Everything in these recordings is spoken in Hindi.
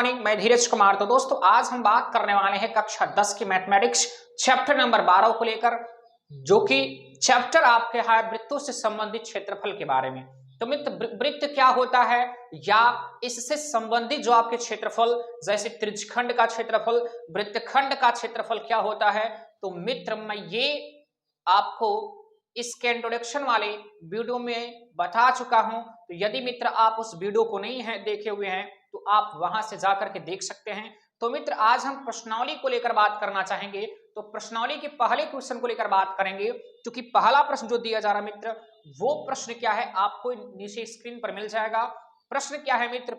मॉर्निंग, मैं धीरज कुमार। तो दोस्तों आज हम बात करने वाले हैं कक्षा 10 की मैथमेटिक्स चैप्टर नंबर 12 को लेकर, जो कि चैप्टर आपके है वृत्तों से संबंधित क्षेत्रफल के बारे में। तो मित्र, वृत्त क्या होता है या इससे संबंधित जो आपके क्षेत्रफल, जैसे त्रिज्यखंड का क्षेत्रफल, वृत्तखंड का क्षेत्रफल क्या होता है, तो मित्र मैं ये आपको इसके इंट्रोडक्शन वाले वीडियो में बता चुका हूं। तो यदि मित्र आप उस वीडियो को नहीं है देखे हुए हैं तो आप वहां से जाकर के देख सकते हैं। तो मित्र आज हम प्रश्नावली को लेकर बात करना चाहेंगे। तो प्रश्नावली के पहले क्वेश्चन को लेकर बात करेंगे, क्योंकि पहला प्रश्न जो दिया जा रहा मित्र, वो प्रश्न क्या है आपको नीचे स्क्रीन पर मिल जाएगा। प्रश्न क्या है मित्र,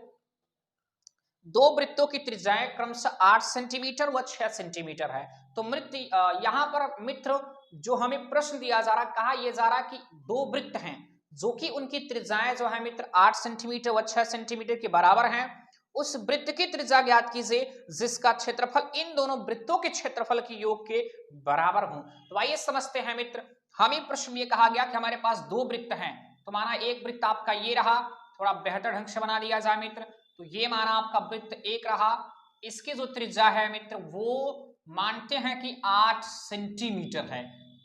दो वृत्तों की त्रिज्याएं क्रमशः 8 सेंटीमीटर व 6 सेंटीमीटर है। तो मित्र यहाँ पर मित्र जो हमें प्रश्न दिया जा रहा, कहा यह जा रहा कि दो वृत्त हैं जो कि उनकी त्रिज्याएं जो है मित्र 8 सेंटीमीटर व 6 सेंटीमीटर के बराबर हैं। उस वृत्त की त्रिज्या ज्ञात कीजिए जिसका क्षेत्रफल इन दोनों वृत्तों के क्षेत्रफल के योग के बराबर हो। तो आइए समझते हैं मित्र, हमें प्रश्न में कहा गया कि हमारे पास दो वृत्त हैं। तो माना एक वृत्त आपका ये रहा, थोड़ा बेहतर ढंग से बना दिया जाए मित्र, तो ये माना आपका वृत्त एक रहा, इसकी जो त्रिज्या है मित्र वो मानते हैं कि 8 सेंटीमीटर है।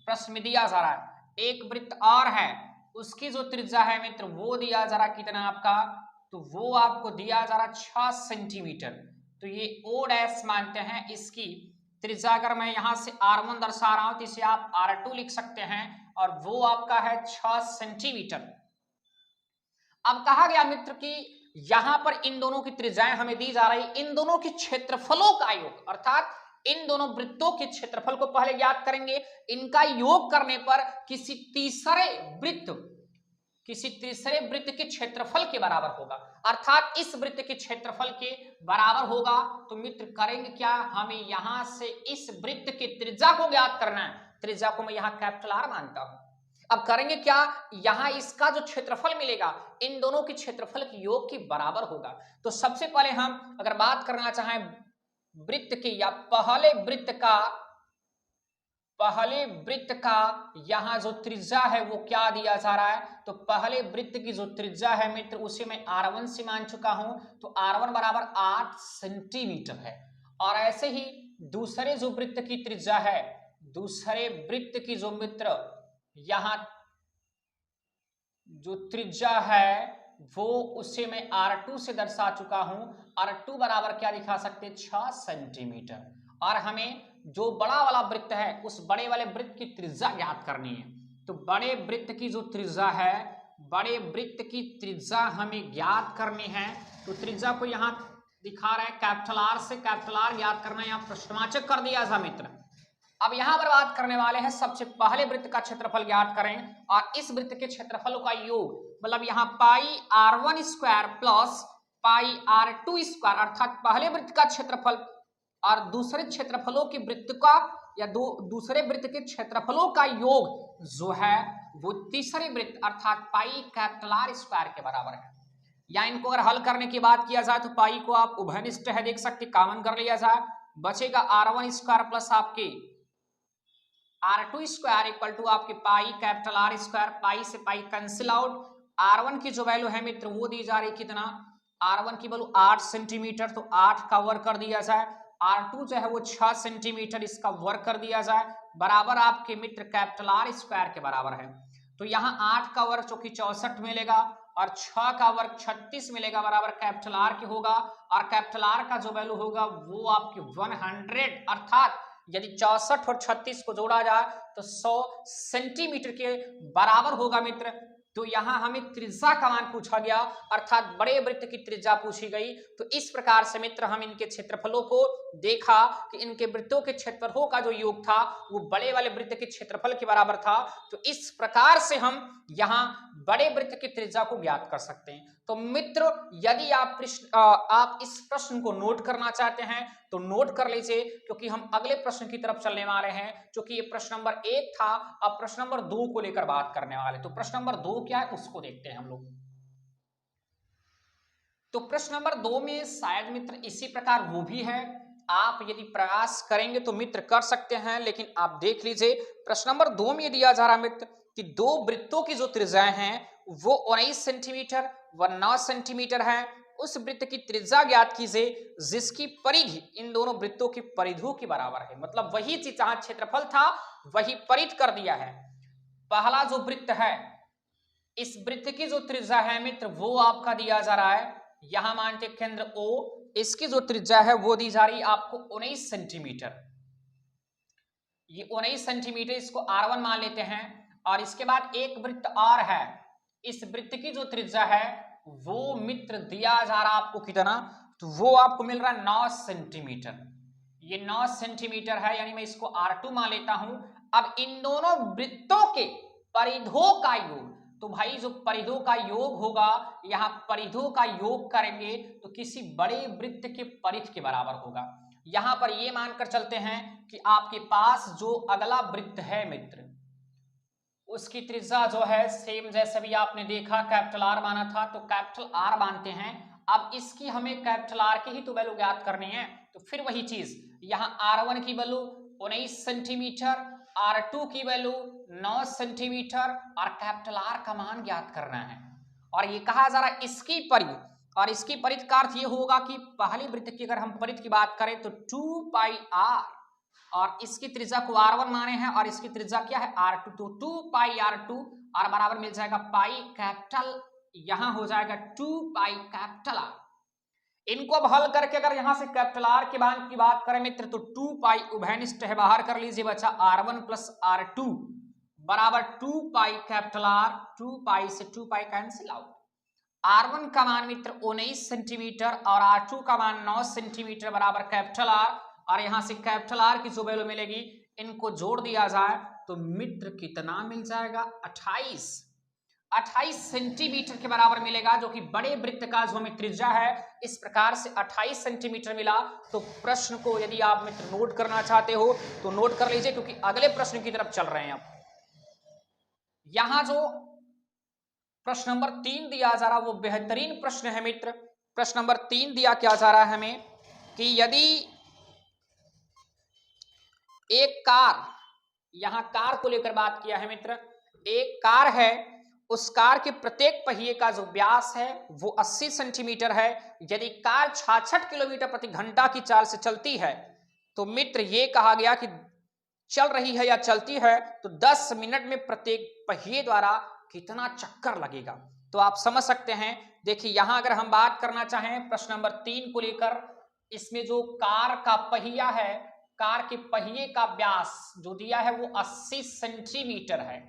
प्रश्न में दिया जा रहा है एक वृत्त और है, उसकी जो त्रिज्या है मित्र वो दिया जा रहा कितना आपका, तो वो आपको दिया जा रहा 6 सेंटीमीटर। तो ये ओ डैश मानते हैं इसकी त्रिज्या। अगर मैं यहां से R1 दर्शा रहा हूं तो इसे आप R2 लिख सकते हैं, और वो आपका है 6 सेंटीमीटर। अब कहा गया मित्र कि यहां पर इन दोनों की त्रिज्याएं हमें दी जा रही, इन दोनों के क्षेत्रफलों का योग, अर्थात इन दोनों वृत्तों के क्षेत्रफल को पहले ज्ञात करेंगे। इनका योग करने पर किसी तीसरे वृत्त के क्षेत्रफल के बराबर होगा, अर्थात इस वृत्त के क्षेत्रफल के बराबर होगा। तो मित्र करेंगे क्या, हमें यहां से इस वृत्त की त्रिज्या को ज्ञात करना है। त्रिज्या को मैं यहां कैपिटल R मानता हूं। अब करेंगे क्या, यहां इसका जो क्षेत्रफल मिलेगा इन दोनों के क्षेत्रफल के योग के बराबर होगा। तो सबसे पहले हम अगर बात करना चाहें वृत्त की या पहले वृत्त का यहां जो त्रिज्या है वो क्या दिया जा रहा है, तो पहले वृत्त की जो त्रिज्या है मित्र उसे मैं R1 से मान चुका हूं, तो R1 बराबर 8 सेंटीमीटर है। और ऐसे ही दूसरे जो वृत्त की त्रिज्या है, दूसरे वृत्त की जो मित्र यहां जो त्रिज्या है वो उसे मैं R2 से दर्शा चुका हूं। R2 बराबर क्या दिखा सकते, 6 सेंटीमीटर। और हमें जो बड़ा वाला वृत्त है उस बड़े वाले वृत्त की त्रिज्या ज्ञात करनी है। तो बड़े वृत्त की जो त्रिज्या है, बड़े वृत्त की त्रिज्या हमें ज्ञात करनी है। तो त्रिज्या को यहां दिखा रहे हैं कैपिटल R से, कैपिटल R ज्ञात करना है, यहां प्रश्नवाचक कर दिया था मित्र। अब यहां पर बात करने वाले हैं सबसे पहले वृत्त का क्षेत्रफल ज्ञात करें, और इस वृत्त के क्षेत्रफलों का योग, मतलब यहां पाई R1 square plus pi R2 square, अर्थात पहले वृत्त का क्षेत्रफल और दूसरे क्षेत्रफलों के वृत्त का या दूसरे वृत्त के क्षेत्रफलों का योग जो है वो तीसरे वृत्त अर्थात पाई कैपिटल R स्क्वायर के बराबर है। या इनको अगर हल करने की बात किया जाए तो पाई को आप उभयनिष्ठ है देख सकते, कॉमन कर लिया जाए, बचेगा R1 स्क्वायर प्लस आपके R2 स्क्वायर इक्वल टू आपके पाई कैपिटल R स्क्वायर। पाई से पाई कैंसिल आउट। R1 की जो वैल्यू है मित्र वो दी जा रही कितना, R1 की वैल्यू 8 सेंटीमीटर, तो 8 का वर्ग कर दिया जाए। R2 जो है वो 6 सेंटीमीटर, इसका वर्ग कर दिया जाए, बराबर आपके मित्र कैपिटल R स्क्वायर के बराबर है। तो यहाँ 8 का वर्ग जो कि 64 मिलेगा और 6 का वर्ग 36 मिलेगा, बराबर कैपिटल R के होगा। और कैपिटल R का जो वैल्यू होगा वो आपके 100, अर्थात यदि 64 और 36 को जोड़ा जाए तो 100 सेंटीमीटर के बराबर होगा मित्र। तो यहां हमें त्रिज्या का मान पूछा गया, अर्थात बड़े वृत्त की त्रिज्या पूछी गई। तो इस प्रकार से मित्र हम इनके क्षेत्रफलों को देखा कि इनके वृत्तों के क्षेत्रफलों का जो योग था वो बड़े वाले वृत्त के क्षेत्रफल के बराबर था। तो इस प्रकार से हम यहां बड़े वृत्त की त्रिज्या को ज्ञात कर सकते हैं। तो मित्र यदि आप इस प्रश्न को नोट करना चाहते हैं तो नोट कर लीजिए, क्योंकि हम अगले प्रश्न की तरफ चलने वाले हैं, क्योंकि ये प्रश्न नंबर 1 था। अब प्रश्न नंबर 2 को लेकर बात करने वाले। तो प्रश्न नंबर 2 क्या है उसको देखते हैं हम लोग। तो प्रश्न नंबर 2 में शायद मित्र इसी प्रकार वो भी है, आप यदि प्रयास करेंगे तो मित्र कर सकते हैं, लेकिन आप देख लीजिए प्रश्न नंबर 2 में दिया जा रहा मित्र कि दो वृत्तों की जो त्रिज्याएं हैं वो 19 सेंटीमीटर व 9 सेंटीमीटर है। उस वृत्त की त्रिज्या ज्ञात कीजिए जिसकी परिधि इन दोनों वृत्तों की परिधियों के बराबर है। मतलब वही चीज, जहां क्षेत्रफल था वही परिधि कर दिया है। पहला जो वृत्त है, इस वृत्त की जो त्रिज्या है मित्र वो आपका दिया जा रहा है, यहां मानते केंद्र O, इसकी जो त्रिज्या है वो दी जा रही है आपको 19 सेंटीमीटर। ये 19 सेंटीमीटर, इसको R1 मान लेते हैं। और इसके बाद एक वृत्त और है, इस वृत्त की जो त्रिज्या है वो मित्र दिया जा रहा आपको कितना, तो वो आपको मिल रहा है 9 सेंटीमीटर। ये 9 सेंटीमीटर है, यानी मैं इसको R2 मान लेता हूं। अब इन दोनों वृत्तों के परिधों का योग, तो भाई जो परिधों का योग होगा, यहां परिधों का योग करेंगे तो किसी बड़े वृत्त के परिधि के बराबर होगा। यहां पर ये मानकर चलते हैं कि आपके पास जो अगला वृत्त है मित्र, उसकी त्रिज्या जो है सेम जैसे भी आपने देखा कैपिटल R माना था, तो कैपिटल R मानते हैं। अब इसकी हमें कैपिटल R की ही तो वैल्यू ज्ञात करनी है, तो फिर वही चीज, यहाँ R1 की वैल्यू 19 सेंटीमीटर, R2 की वैल्यू 9 सेंटीमीटर और कैपिटल R का मान ज्ञात करना है। और ये कहा जा रहा है इसकी परिधि, और इसकी परिधि का अर्थ ये होगा कि पहली वृत्त की अगर हम परिधि की बात करें तो 2 पाई R, और इसकी त्रिज्या को R1 माने हैं और इसकी त्रिज्या क्या है R2, तो 2 पाई R2 और बराबर मिल जाएगा पाई कैपिटल, यहां हो जाएगा 2 पाई कैपिटल R। इनको अब हल करके अगर यहां से कैपिटल R के मान की बात करें मित्र, तो 2 पाई उभयनिष्ठ है, बाहर कर लीजिए बचा R1 प्लस R2 बराबर 2 पाई कैपिटल R। 2 पाई से 2 पाई कैंसिल आउट। R1 का मान मित्र 19 सेंटीमीटर और R2 का मान 9 सेंटीमीटर बराबर कैपिटल R, और यहां से कैपिटल R की जो वैल्यू मिलेगी इनको जोड़ दिया जाए तो मित्र कितना मिल जाएगा 28 सेंटीमीटर के बराबर मिलेगा, जो कि बड़े वृत्त का जो हमें त्रिज्या है इस प्रकार से 28 सेंटीमीटर मिला। तो प्रश्न को यदि आप मित्र नोट करना चाहते हो तो नोट कर लीजिए, क्योंकि अगले प्रश्न की तरफ चल रहे हैं। आप यहां जो प्रश्न नंबर 3 दिया जा रहा वो बेहतरीन प्रश्न है मित्र। प्रश्न नंबर 3 दिया क्या जा रहा है हमें कि यदि एक कार, यहां कार को लेकर बात किया है मित्र, एक कार है, उस कार के प्रत्येक पहिए का जो व्यास है वो 80 सेंटीमीटर है। यदि कार 66 किलोमीटर प्रति घंटा की चाल से चलती है तो मित्र ये कहा गया कि चल रही है या चलती है तो 10 मिनट में प्रत्येक पहिए द्वारा कितना चक्कर लगेगा। तो आप समझ सकते हैं। देखिए यहां अगर हम बात करना चाहें प्रश्न नंबर 3 को लेकर, इसमें जो कार का पहिया है, कार के पहिए का व्यास जो दिया है वो 80 सेंटीमीटर है।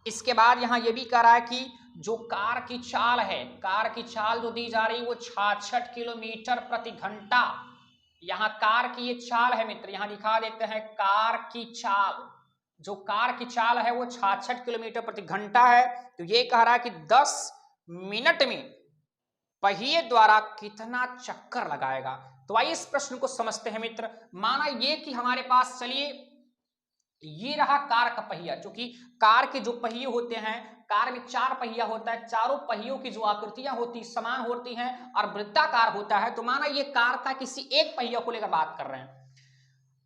इसके बाद यहां यह भी कह रहा है कि जो कार की चाल है, कार की चाल जो दी जा रही है वो 66 किलोमीटर प्रति घंटा। यहां कार की ये चाल है मित्र, यहां दिखा देते हैं कार की चाल, जो कार की चाल है वो 66 किलोमीटर प्रति घंटा है। तो ये कह रहा है कि 10 मिनट में पहिए द्वारा कितना चक्कर लगाएगा। तो आइए इस प्रश्न को समझते हैं मित्र। माना ये कि हमारे पास, चलिए ये रहा कार का पहिया, क्योंकि कार के जो पहिए होते हैं, कार में 4 पहिया होता है, चारों पहियों की जो आकृतियां होती समान होती हैं और वृत्ताकार होता है। तो माना ये कार का किसी एक पहिया को लेकर बात कर रहे हैं।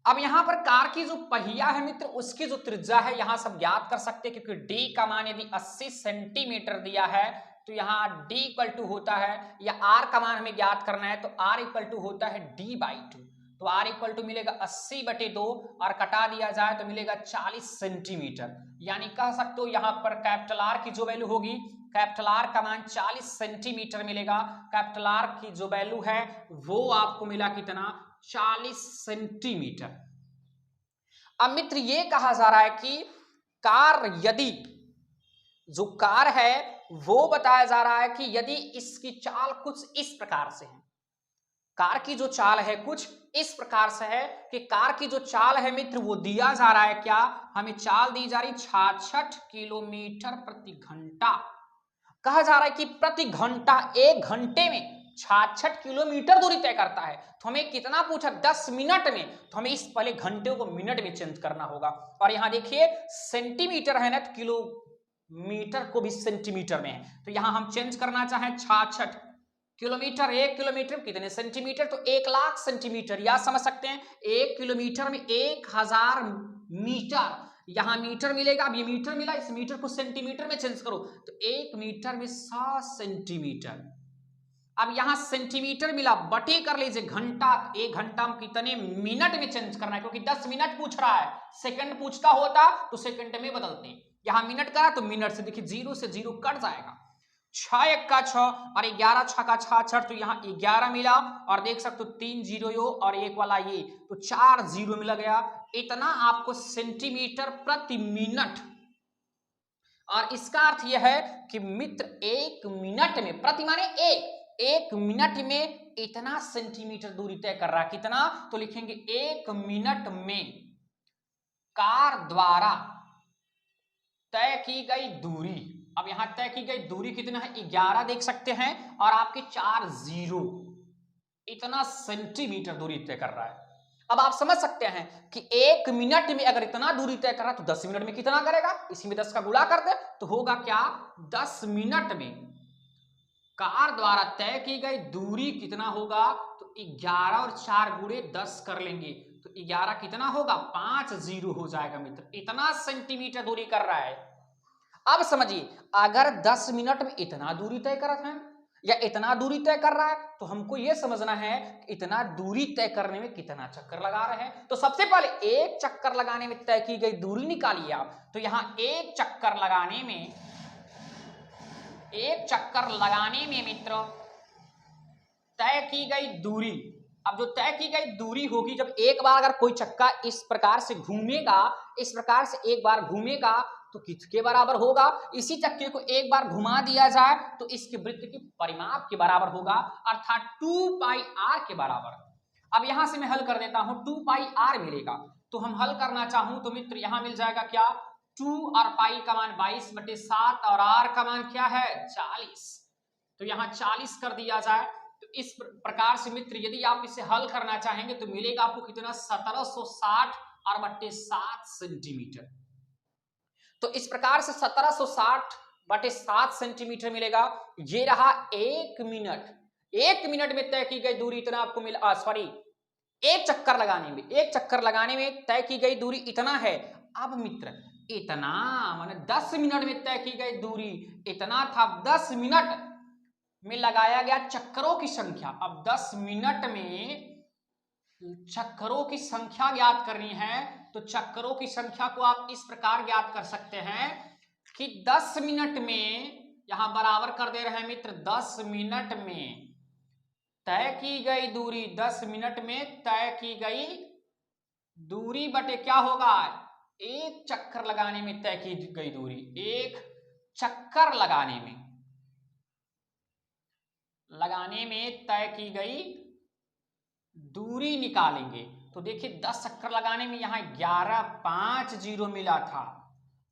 अब यहां पर कार की जो पहिया है मित्र उसकी जो त्रिज्या है यहां सब ज्ञात कर सकते हैं, क्योंकि डी का मान यदि 80 सेंटीमीटर दिया है तो यहाँ d इक्वल टू होता है, या r का मान हमें ज्ञात करना है तो r इक्वल टू होता है d/2। तो r इक्वल टू मिलेगा 80/2 और कटा दिया जाए तो मिलेगा 40 सेंटीमीटर। यानी कह सकते हो यहाँ पर कैपिटल R की जो वैल्यू होगी, कैपिटल R का मान 40 सेंटीमीटर मिलेगा। कैपिटल R की जो वैल्यू है वो आपको मिला कितना, 40 सेंटीमीटर। अब मित्र ये कहा जा रहा है कि कार, यदि जो कार है वो बताया जा रहा है कि यदि इसकी चाल कुछ इस प्रकार से है, कार की जो चाल है कुछ इस प्रकार से है कि कार की जो चाल है मित्र वो दिया जा रहा है, क्या हमें चाल दी जा रही 66 किलोमीटर प्रति घंटा। कहा जा रहा है कि प्रति घंटा, 1 घंटे में 66 किलोमीटर दूरी तय करता है। तो हमें कितना पूछा, 10 मिनट में। तो हमें इस पहले घंटे को मिनट में चेंज करना होगा। और यहां देखिए सेंटीमीटर है ना, तो किलोमीटर को भी सेंटीमीटर में है, तो यहां हम चेंज करना चाहें 66 किलोमीटर, 1 किलोमीटर कितने सेंटीमीटर, तो 1 लाख सेंटीमीटर। या समझ सकते हैं 1 किलोमीटर में 1000 मीटर, यहां मीटर मिलेगा। अब ये मीटर मिला, इस मीटर को सेंटीमीटर में चेंज करो तो 1 मीटर में 100 सेंटीमीटर। अब यहां सेंटीमीटर मिला, बटे कर लीजिए घंटा, 1 घंटा में कितने मिनट में चेंज करना है, क्योंकि 10 मिनट पूछ रहा है, सेकंड पूछता होता तो सेकंड में बदलते हैं, यहां मिनट करा तो मिनट से, देखिए 0 से 0 कट जाएगा, 6 1 का 6 और 11 6 का 66, तो यहाँ 11 मिला और देख सकते हो 3 जीरो यो और एक वाला ये, तो 4 जीरो मिल गया, इतना आपको सेंटीमीटर प्रति मिनट। और इसका अर्थ यह है कि मित्र 1 मिनट में, प्रति माने 1 मिनट में इतना सेंटीमीटर दूरी तय कर रहा है, कितना, तो लिखेंगे 1 मिनट में कार द्वारा तय की गई दूरी। अब यहां तय की गई दूरी कितना है, 11 देख सकते हैं और आपके 4 जीरो, इतना सेंटीमीटर दूरी तय कर रहा है। अब आप समझ सकते हैं कि 1 मिनट में अगर इतना दूरी तय कर रहा है तो 10 मिनट में कितना करेगा, इसी में 10 का गुणा कर दे तो होगा क्या, 10 मिनट में कार द्वारा तय की गई दूरी कितना होगा, तो 11 और 4 गुणे 10 कर लेंगे तो 11 कितना होगा, 5 जीरो हो जाएगा मित्र, इतना सेंटीमीटर दूरी कर रहा है। अब समझिए अगर 10 मिनट में इतना दूरी तय कर रहा है या इतना दूरी तय कर रहा है, तो हमको यह समझना है कि इतना दूरी तय करने में कितना चक्कर लगा रहे हैं। तो सबसे पहले एक चक्कर लगाने में तय की गई दूरी निकालिए आप, तो यहां एक चक्कर लगाने में मित्र तय की गई दूरी, अब जो तय की गई दूरी होगी, जब एक बार अगर कोई चक्का इस प्रकार से घूमेगा, इस प्रकार से एक बार घूमेगा तो किसके बराबर होगा, इसी चक्के को एक बार घुमा दिया जाए तो इसके वृत्त की परिमाप के बराबर होगा, अर्थात 2 पाई r के बराबर। अब यहां से मैं हल कर देता हूं, 2 पाई r मिलेगा, तो हम हल करना चाहूं तो मित्र यहां मिल जाएगा क्या, 2 और पाई का मान 22/7 और r का मान क्या है 40, तो यहां 40 कर दिया जाए। तो इस प्रकार से मित्र यदि आप इसे हल करना चाहेंगे तो मिलेगा आपको कितना, 1760 और बट्टे 7 सेंटीमीटर। तो इस प्रकार से 1760 बटे 7 सेंटीमीटर मिलेगा। ये रहा 1 मिनट, 1 मिनट में तय की गई दूरी इतना आपको मिला, सॉरी एक चक्कर लगाने में तय की गई दूरी इतना है। अब मित्र इतना माने 10 मिनट में तय की गई दूरी इतना था, 10 मिनट में लगाया गया चक्करों की संख्या। अब 10 मिनट में चक्करों की संख्या ज्ञात करनी है, तो चक्करों की संख्या को आप इस प्रकार ज्ञात कर सकते हैं कि 10 मिनट में, यहां बराबर कर दे रहे हैं मित्र, 10 मिनट में तय की गई दूरी, 10 मिनट में तय की गई दूरी बटे क्या होगा, एक चक्कर लगाने में तय की गई दूरी, एक चक्कर लगाने में तय की गई दूरी निकालेंगे। तो देखिए 10 चक्कर लगाने में यहां 11.50 मिला था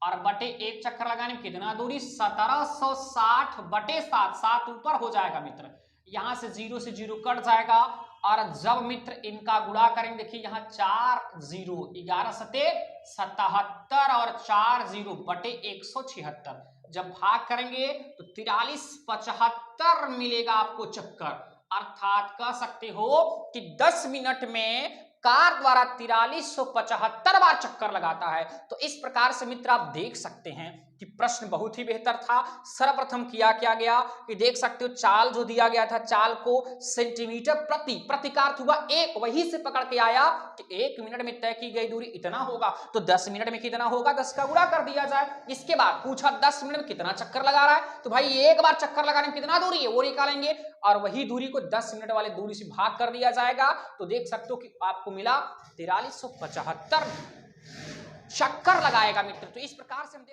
और बटे एक चक्कर लगाने में कितना दूरी, 1760 बटे 7, 7 ऊपर हो जाएगा मित्र, यहां से 0 से 0 कट जाएगा और जब मित्र इनका गुणा करेंगे, देखिए यहां 4 0, 11 सते 77 और 4 0 बटे 176, जब भाग करेंगे तो 4375 मिलेगा आपको चक्कर, अर्थात कह सकते हो कि 10 मिनट में कार द्वारा 4375 बार चक्कर लगाता है। तो इस प्रकार से मित्र आप देख सकते हैं कि प्रश्न बहुत ही बेहतर था। सर्वप्रथम किया क्या गया कि देख सकते हो चाल जो दिया गया था, चाल को सेंटीमीटर प्रति का अर्थ हुआ एक, वही से पकड़ के आया कि 1 मिनट में तय की गई दूरी इतना होगा, तो 10 मिनट में कितना होगा, 10 का गुणा कर दिया जाए। इसके बाद पूछा 10 मिनट में कितना चक्कर लगा रहा है, तो भाई एक बार चक्कर लगाने में कितना दूरी है वो निकालेंगे और वही दूरी को 10 मिनट वाले दूरी से भाग कर दिया जाएगा। तो देख सकते हो कि आपको मिला 4375 चक्कर लगाएगा मित्र। तो इस प्रकार से हम